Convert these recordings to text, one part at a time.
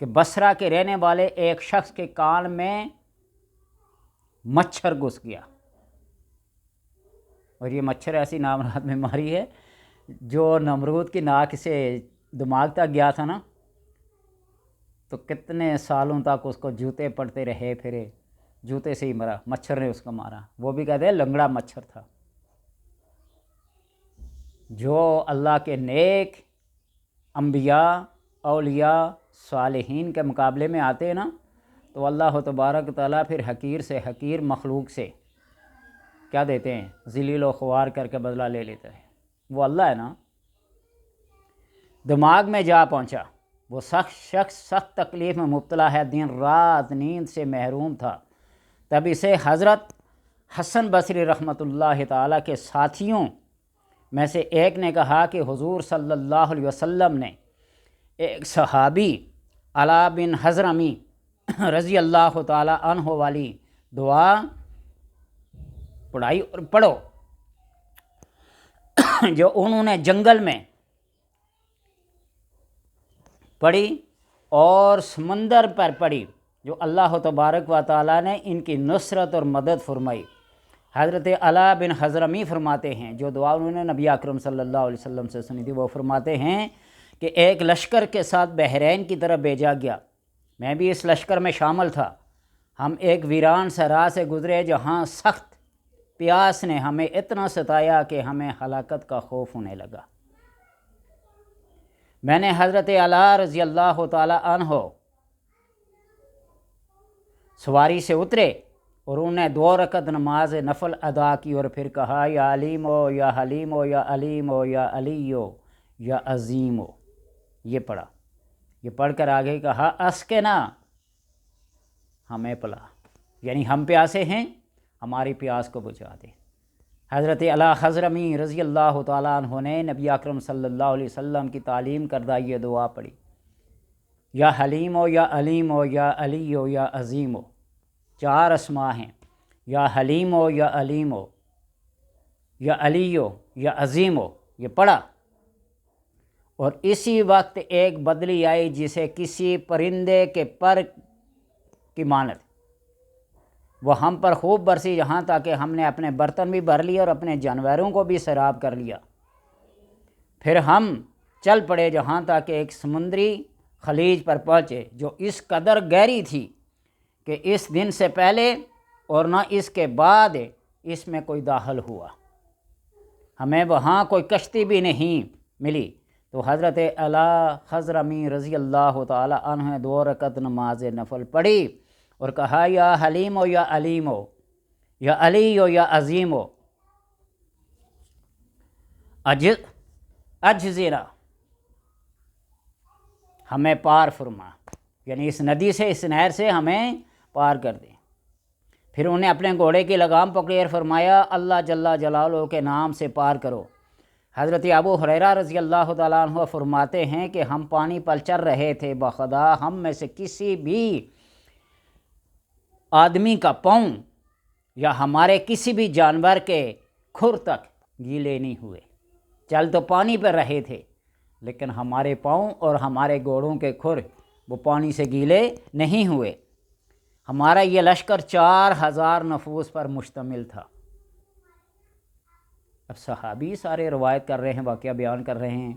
کہ بصرہ کے رہنے والے ایک شخص کے کان میں مچھر گھس گیا، اور یہ مچھر ایسی نامراد بیماری ہے جو نمرود کی ناک سے دماغ تک گیا تھا نا، تو کتنے سالوں تک اس کو جوتے پڑتے رہے پھرے، جوتے سے ہی مرا، مچھر نے اس کو مارا، وہ بھی کہتے ہیں لنگڑا مچھر تھا۔ جو اللہ کے نیک انبیاء، اولیاء، صالحین کے مقابلے میں آتے ہیں نا، تو اللہ تبارک تعالیٰ پھر حقیر سے حقیر مخلوق سے کیا دیتے ہیں؟ ذلیل و خوار کر کے بدلہ لے لیتا ہے۔ وہ اللہ ہے نا۔ دماغ میں جا پہنچا، وہ شخص سخت تکلیف میں مبتلا ہے، دن رات نیند سے محروم تھا۔ تب اسے حضرت حسن بصری رحمۃ اللہ تعالیٰ کے ساتھیوں میں سے ایک نے کہا کہ حضور صلی اللہ علیہ وسلم نے ایک صحابی علا بن حضرمی رضی اللہ تعالیٰ عنہ والی دعا پڑھائی اور پڑھو، جو انہوں نے جنگل میں پڑھی اور سمندر پر پڑھی، جو اللہ تبارک و تعالیٰ نے ان کی نصرت اور مدد فرمائی۔ حضرت علا بن حضرمی فرماتے ہیں، جو دعا انہوں نے نبی اکرم صلی اللہ علیہ وسلم سے سنی تھی، وہ فرماتے ہیں کہ ایک لشکر کے ساتھ بحرین کی طرف بھیجا گیا، میں بھی اس لشکر میں شامل تھا۔ ہم ایک ویران صحرا سے گزرے جہاں سخت پیاس نے ہمیں اتنا ستایا کہ ہمیں ہلاکت کا خوف ہونے لگا۔ میں نے حضرت علا رضی اللہ تعالی عنہ سواری سے اترے اور انہوں نے 2 رکعت نماز نفل ادا کی اور پھر کہا یا علیمو یا حلیمو یا علیمو یا علیو یا عظیمو، یہ پڑھا۔ یہ پڑھ کر آگے کہا اسکنا، ہمیں پلا، یعنی ہم پیاسے ہیں، ہماری پیاس کو بجھا دے۔ حضرت علا حضرمی رضی اللہ تعالیٰ عنہ نے نبی اکرم صلی اللہ علیہ وسلم کی تعلیم کردہ یہ دعا پڑھی، یا حلیمو یا علیمو یا علیو یا عظیمو، 4 اسماء ہیں، یا حلیمو یا علیمو یا علیو یا عظیمو، یہ پڑھا۔ اور اسی وقت ایک بدلی آئی جسے کسی پرندے کے پر کی مانت، وہ ہم پر خوب برسی، یہاں تک کہ ہم نے اپنے برتن بھی بھر لیے اور اپنے جانوروں کو بھی سیراب کر لیا۔ پھر ہم چل پڑے جہاں تک کہ ایک سمندری خلیج پر پہنچے، جو اس قدر گہری تھی کہ اس دن سے پہلے اور نہ اس کے بعد اس میں کوئی داخل ہوا، ہمیں وہاں کوئی کشتی بھی نہیں ملی۔ تو حضرت علا حضرمی رضی اللہ تعالی عنہ نے 2 رکعت نماز نفل پڑھی اور کہا یا حلیمو یا علیمو یا علیو یا عظیمو اجزنا، ہمیں پار فرما، یعنی اس ندی سے، اس نہر سے ہمیں پار کر دیں۔ پھر انہوں نے اپنے گھوڑے کی لگام پکڑی اور فرمایا اللہ جل جلالہ کے نام سے پار کرو۔ حضرت ابو ہریرہ رضی اللہ تعالیٰ عنہ فرماتے ہیں کہ ہم پانی پر چل رہے تھے، بخدا ہم میں سے کسی بھی آدمی کا پاؤں یا ہمارے کسی بھی جانور کے کھر تک گیلے نہیں ہوئے۔ چل تو پانی پر رہے تھے لیکن ہمارے پاؤں اور ہمارے گھوڑوں کے کھر وہ پانی سے گیلے نہیں ہوئے۔ ہمارا یہ لشکر 4000 نفوس پر مشتمل تھا۔ اب صحابی سارے روایت کر رہے ہیں، واقعہ بیان کر رہے ہیں،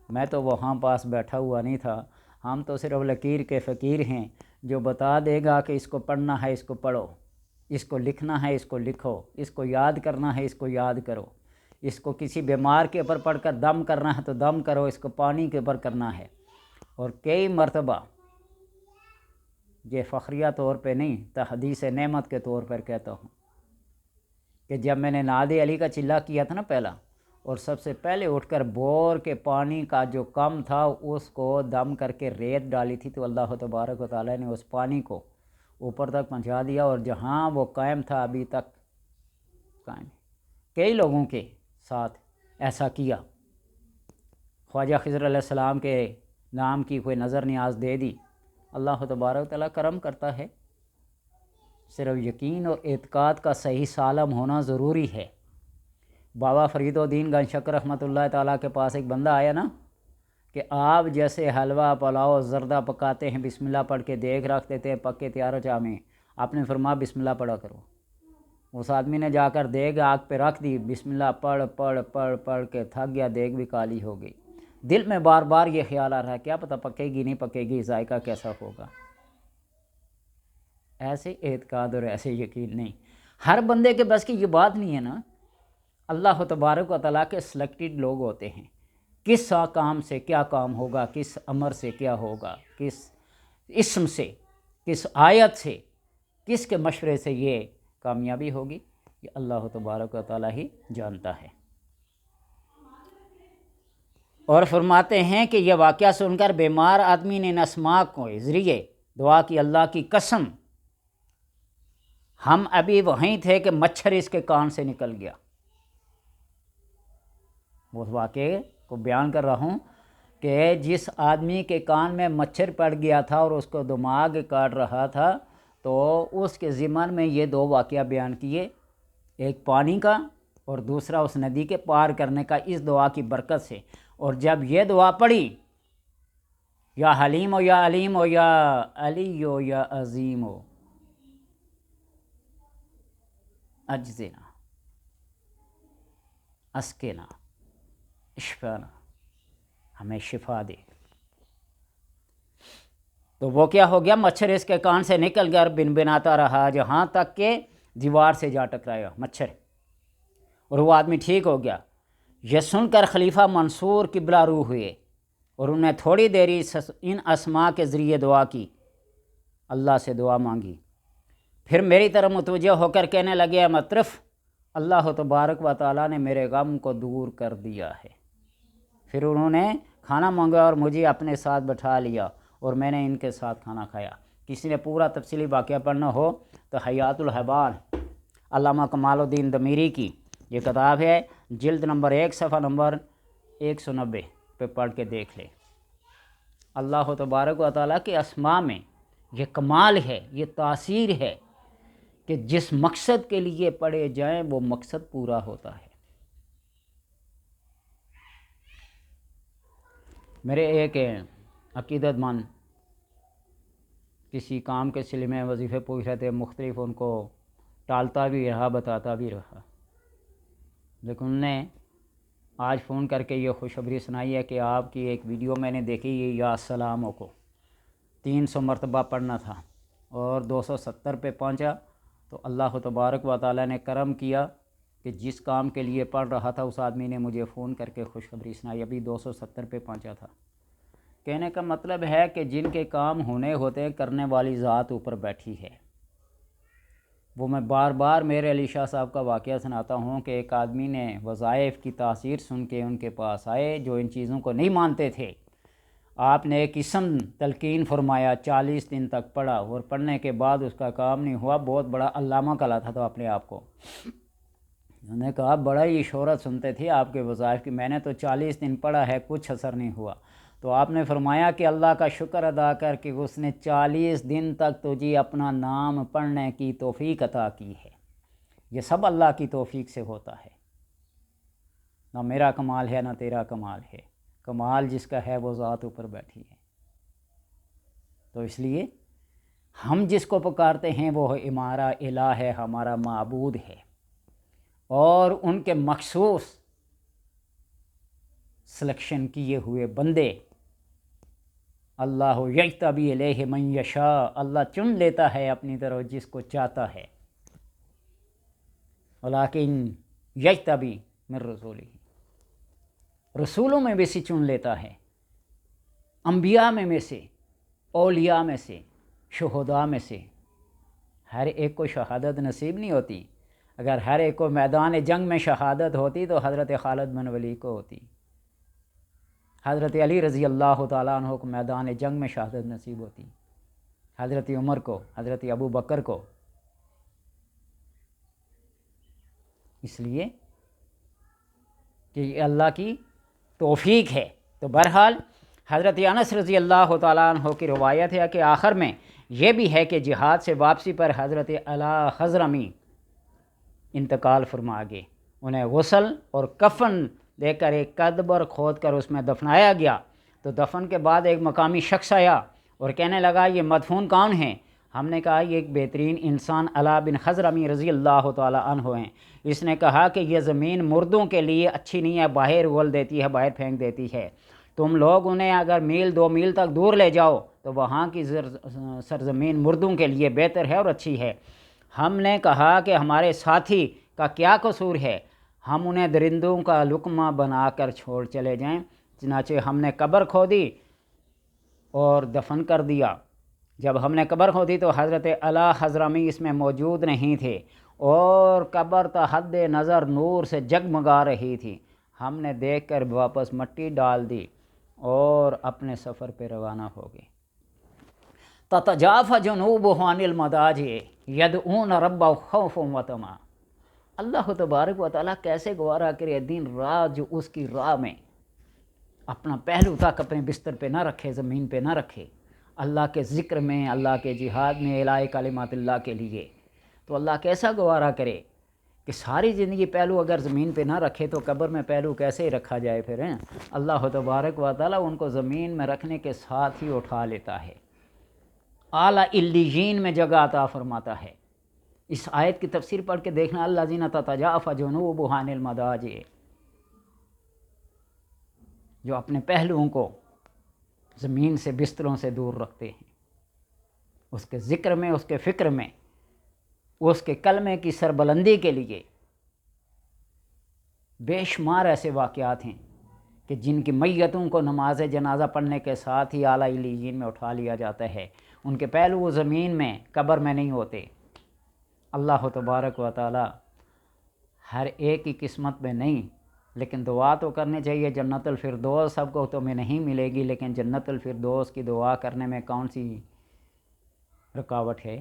میں تو وہاں پاس بیٹھا ہوا نہیں تھا، ہم تو صرف لکیر کے فقیر ہیں جو بتا دے گا کہ اس کو پڑھنا ہے اس کو پڑھو، اس کو لکھنا ہے اس کو لکھو، اس کو یاد کرنا ہے اس کو یاد کرو، اس کو کسی بیمار کے اوپر پڑھ کر دم کرنا ہے تو دم کرو، اس کو پانی کے اوپر کرنا ہے۔ اور کئی مرتبہ یہ فخریہ طور پہ نہیں، تحدیث نعمت کے طور پر کہتا ہوں کہ جب میں نے ناد علی کا چلہ کیا تھا نا پہلا، اور سب سے پہلے اٹھ کر بور کے پانی کا جو کم تھا اس کو دم کر کے ریت ڈالی تھی، تو اللہ تبارک و تعالیٰ نے اس پانی کو اوپر تک پہنچا دیا، اور جہاں وہ قائم تھا ابھی تک قائم ہے۔ کئی لوگوں کے ساتھ ایسا کیا، خواجہ خضر علیہ السلام کے نام کی کوئی نظر نیاز دے دی، اللہ تبارک و تعالیٰ کرم کرتا ہے، صرف یقین اور اعتقاد کا صحیح سالم ہونا ضروری ہے۔ بابا فرید الدین گنج شکر رحمۃ اللہ تعالیٰ کے پاس ایک بندہ آیا نا کہ آپ جیسے حلوہ پلاؤ زردہ پکاتے ہیں بسم اللہ پڑھ کے دیگ رکھ دیتے ہیں پک کے تیار ہو چاہ میں، آپ نے فرمایا بسم اللہ پڑھا کرو۔ اس آدمی نے جا کر دیگ آگ پہ رکھ دی، بسم اللہ پڑھ پڑھ پڑھ پڑھ کے تھک گیا، دیگ بھی کالی ہو گئی۔ دل میں بار بار یہ خیال آ رہا ہے کیا پتہ پکے گی نہیں پکے گی، ذائقہ کیسا ہوگا۔ ایسے اعتقاد اور ایسے یقین نہیں، ہر بندے کے بس کی یہ بات نہیں ہے نا۔ اللہ تبارک و تعالیٰ کے سلیکٹڈ لوگ ہوتے ہیں، کس کام سے کیا کام ہوگا، کس امر سے کیا ہوگا، کس اسم سے، کس آیت سے، کس کے مشورے سے یہ کامیابی ہوگی، یہ اللہ تبارک و تعالیٰ ہی جانتا ہے۔ اور فرماتے ہیں کہ یہ واقعہ سن کر بیمار آدمی نے اسماء کے ذریعے دعا کی، اللہ کی قسم ہم ابھی وہیں تھے کہ مچھر اس کے کان سے نکل گیا۔ اس واقعے کو بیان کر رہا ہوں کہ جس آدمی کے کان میں مچھر پڑ گیا تھا اور اس کو دماغ کاٹ رہا تھا، تو اس کے ضمن میں یہ دو واقعہ بیان کیے، ایک پانی کا اور دوسرا اس ندی کے پار کرنے کا، اس دعا کی برکت سے۔ اور جب یہ دعا پڑھی، یا حلیم ہو یا علیم ہو یا علی ہو یا عظیم ہو، اجزنا اسکنا اشفانا، ہمیں شفا دے، تو وہ کیا ہو گیا، مچھر اس کے کان سے نکل کر بن بناتا رہا جہاں تک کہ دیوار سے جا ٹکرایا مچھر، اور وہ آدمی ٹھیک ہو گیا۔ یہ سن کر خلیفہ منصور قبلہ روح ہوئے اور انہیں تھوڑی دیری ان اسماء کے ذریعے دعا کی، اللہ سے دعا مانگی، پھر میری طرف متوجہ ہو کر کہنے لگے اے مطرف، اللہ تبارک و تعالیٰ نے میرے غم کو دور کر دیا ہے۔ پھر انہوں نے کھانا مانگا اور مجھے اپنے ساتھ بٹھا لیا اور میں نے ان کے ساتھ کھانا کھایا۔ کسی نے پورا تفصیلی واقعہ پڑھنا ہو تو حیات الحبار علامہ کمال الدین دمیری کی یہ کتاب ہے، جلد نمبر 1 صفحہ نمبر 190 پہ پڑھ کے دیکھ لے۔ اللہ تبارک و تعالیٰ کے اسماء میں یہ کمال ہے، یہ تاثیر ہے کہ جس مقصد کے لیے پڑھے جائیں وہ مقصد پورا ہوتا ہے۔ میرے ایک عقیدت مند کسی کام کے سلسلے میں وظیفے پوچھ رہے تھے، مختلف ان کو ٹالتا بھی رہا بتاتا بھی رہا، لیکن انہوں نے آج فون کر کے یہ خوشخبری سنائی ہے کہ آپ کی ایک ویڈیو میں نے دیکھی، یہ یا السلاموں کو 300 مرتبہ پڑھنا تھا اور 270 پہ پہنچا، تو اللہ تبارک و تعالیٰ نے کرم کیا کہ جس کام کے لیے پڑھ رہا تھا اس آدمی نے مجھے فون کر کے خوشخبری سنائی، ابھی 270 پہ پہنچا تھا۔ کہنے کا مطلب ہے کہ جن کے کام ہونے ہوتے ہیں کرنے والی ذات اوپر بیٹھی ہے۔ وہ میں بار بار میرے علی شاہ صاحب کا واقعہ سناتا ہوں کہ ایک آدمی نے وظائف کی تاثیر سن کے ان کے پاس آئے جو ان چیزوں کو نہیں مانتے تھے، آپ نے ایک قسم تلقین فرمایا، 40 دن تک پڑھا اور پڑھنے کے بعد اس کا کام نہیں ہوا، بہت بڑا علامہ کہلاتا تھا اپنے آپ کو۔ انہوں نے کہا بڑا ہی شہرت سنتے تھے آپ کے وظائف کی، میں نے تو 40 دن پڑھا ہے، کچھ اثر نہیں ہوا۔ تو آپ نے فرمایا کہ اللہ کا شکر ادا کر کے اس نے 40 دن تک تجھے اپنا نام پڑھنے کی توفیق عطا کی ہے۔ یہ سب اللہ کی توفیق سے ہوتا ہے، نہ میرا کمال ہے نہ تیرا کمال ہے، کمال جس کا ہے وہ ذات اوپر بیٹھی ہے۔ تو اس لیے ہم جس کو پکارتے ہیں وہ ہمارا الہ ہے، ہمارا معبود ہے، اور ان کے مخصوص سلیکشن کیے ہوئے بندے، اللہ یجتبی الیہ من یشاء، اللہ چن لیتا ہے اپنی طرف جس کو چاہتا ہے، ولیکن یجتبی من رسولہ، رسولوں میں بھی سے چن لیتا ہے، انبیاء میں سے، اولیاء میں سے، شہداء میں سے۔ ہر ایک کو شہادت نصیب نہیں ہوتی، اگر ہر ایک کو میدان جنگ میں شہادت ہوتی تو حضرت خالد بن ولید کو ہوتی، حضرت علی رضی اللہ تعالیٰ عنہ کو میدان جنگ میں شہادت نصیب ہوتی، حضرت عمر کو، حضرت ابو بکر کو۔ اس لیے کہ یہ اللہ کی توفیق ہے۔ تو بہرحال حضرت انس رضی اللہ تعالیٰ عنہ کی روایت ہے کہ آخر میں یہ بھی ہے کہ جہاد سے واپسی پر حضرت علی حضرمی انتقال فرما گئے، انہیں غسل اور کفن دے کر ایک قبر کھود کر اس میں دفنایا گیا۔ تو تو دفن کے بعد ایک مقامی شخص آیا اور کہنے لگا یہ مدفون کون ہیں؟ ہم نے کہا یہ ایک بہترین انسان علا بن خضرمی رضی اللہ تعالی عنہ ہیں۔ اس نے کہا کہ یہ زمین مردوں کے لیے اچھی نہیں ہے، باہر اگل دیتی ہے، باہر پھینک دیتی ہے، تم لوگ انہیں اگر میل 2 میل تک دور لے جاؤ تو وہاں کی سرزمین مردوں کے لیے بہتر ہے اور اچھی ہے۔ ہم نے کہا کہ ہمارے ساتھی کا کیا قصور ہے، ہم انہیں درندوں کا لقمہ بنا کر چھوڑ چلے جائیں۔ چنانچہ ہم نے قبر کھودی اور دفن کر دیا۔ جب ہم نے قبر کھودی تو حضرت علا حضرمی اس میں موجود نہیں تھے اور قبر تا حد نظر نور سے جگمگا رہی تھی۔ ہم نے دیکھ کر واپس مٹی ڈال دی اور اپنے سفر پہ روانہ ہو گئے۔ تتجافى جنوبهم عن المضاجع يدعون ربهم خوفا وطمعا۔ اللہ تبارک و تعالیٰ کیسے گوارا کرے دن رات جو اس کی راہ میں اپنا پہلو تک اپنے بستر پہ نہ رکھے، زمین پہ نہ رکھے، اللہ کے ذکر میں، اللہ کے جہاد میں، اعلاء کلمات اللہ کے لیے، تو اللہ کیسا گوارا کرے کہ ساری زندگی پہلو اگر زمین پہ نہ رکھے تو قبر میں پہلو کیسے ہی رکھا جائے پھر ہیں؟ اللہ تبارک و تعالیٰ ان کو زمین میں رکھنے کے ساتھ ہی اٹھا لیتا ہے، اعلیٰ علیین میں جگہ عطا فرماتا ہے۔ اس آیت کی تفسیر پڑھ کے دیکھنا، الذین تتجافی جنوبہم عن المضاجع، جو اپنے پہلوؤں کو زمین سے، بستروں سے دور رکھتے ہیں، اس کے ذکر میں، اس کے فکر میں، اس کے کلمے کی سربلندی کے لیے۔ بے شمار ایسے واقعات ہیں کہ جن کی میتوں کو نماز جنازہ پڑھنے کے ساتھ ہی اعلیٰ علیین میں اٹھا لیا جاتا ہے، ان کے پہلو زمین میں، قبر میں نہیں ہوتے۔ اللہ تبارک و تعالی ہر ایک کی قسمت میں نہیں، لیکن دعا تو کرنی چاہیے۔ جنت الفردوس سب کو تمہیں نہیں ملے گی، لیکن جنت الفردوس کی دعا کرنے میں کون سی رکاوٹ ہے؟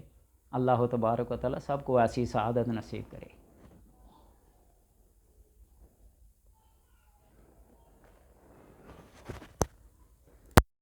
اللہ تبارک و تعالی سب کو ایسی سعادت نصیب کرے۔